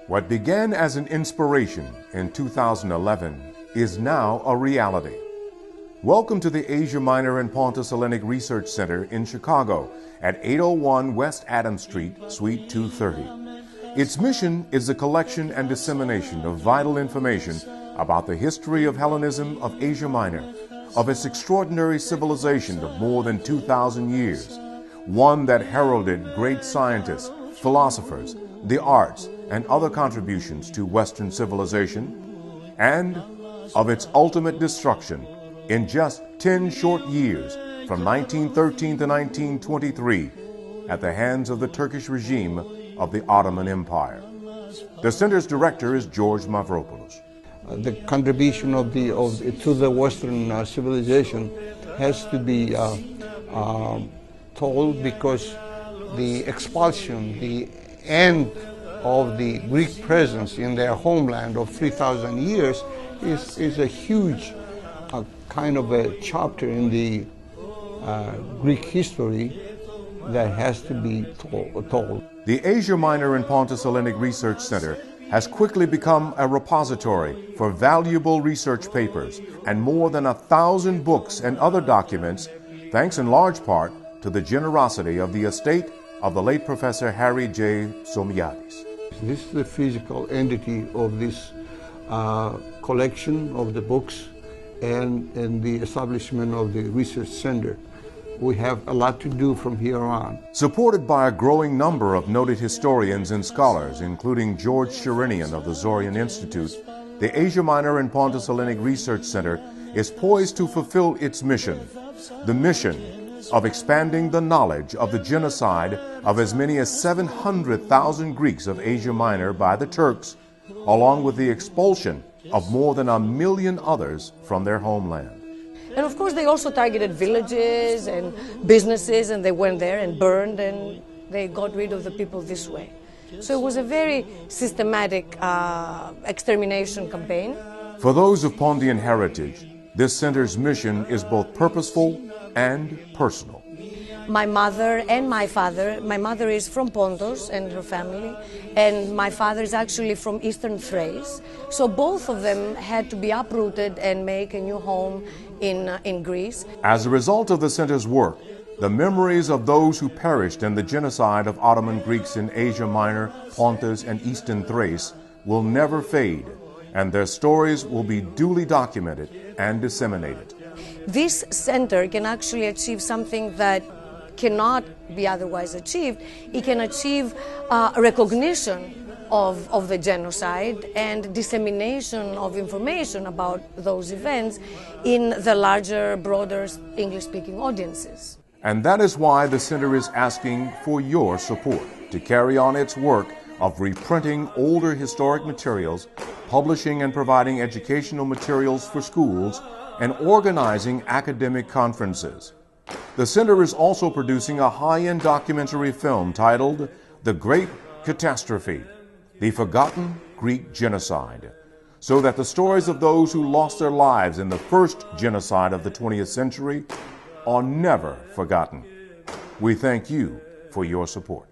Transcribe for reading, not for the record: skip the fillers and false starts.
What began as an inspiration in 2011 is now a reality. Welcome to the Asia Minor and Pontus Hellenic Research Center in Chicago at 801 West Adams Street, Suite 230. Its mission is the collection and dissemination of vital information about the history of Hellenism of Asia Minor, of its extraordinary civilization of more than 2,000 years, one that heralded great scientists, philosophers, the arts, and other contributions to Western civilization, and of its ultimate destruction in just 10 short years from 1913 to 1923 at the hands of the Turkish regime of the Ottoman Empire. The center's director is George Mavropoulos. The contribution to the Western civilization has to be told because the expulsion, the end of the Greek presence in their homeland of 3,000 years is a huge kind of a chapter in the Greek history that has to be told. The Asia Minor and Pontus Hellenic Research Center has quickly become a repository for valuable research papers and more than 1,000 books and other documents, thanks in large part to the generosity of the estate of the late Professor Harry J. Somiadis. This is the physical entity of this collection of the books and the establishment of the research center. We have a lot to do from here on. Supported by a growing number of noted historians and scholars, including George Sherinian of the Zorian Institute, the Asia Minor and Pontus Hellenic Research Center is poised to fulfill its mission, the mission of expanding the knowledge of the genocide of as many as 700,000 Greeks of Asia Minor by the Turks, along with the expulsion of more than 1 million others from their homeland. And of course they also targeted villages and businesses, and they went there and burned, and they got rid of the people this way. So it was a very systematic extermination campaign. For those of Pontian heritage, this center's mission is both purposeful and personal. My mother and my father, my mother is from Pontus and her family, and my father is actually from Eastern Thrace. So both of them had to be uprooted and make a new home in Greece. As a result of the center's work, the memories of those who perished in the genocide of Ottoman Greeks in Asia Minor, Pontus, and Eastern Thrace will never fade, and their stories will be duly documented and disseminated. This center can actually achieve something that cannot be otherwise achieved. It can achieve recognition of the genocide and dissemination of information about those events in the larger, broader English-speaking audiences. And that is why the center is asking for your support to carry on its work of reprinting older historic materials, publishing and providing educational materials for schools, and organizing academic conferences. The center is also producing a high-end documentary film titled The Great Catastrophe, The Forgotten Greek Genocide, so that the stories of those who lost their lives in the first genocide of the 20th century are never forgotten. We thank you for your support.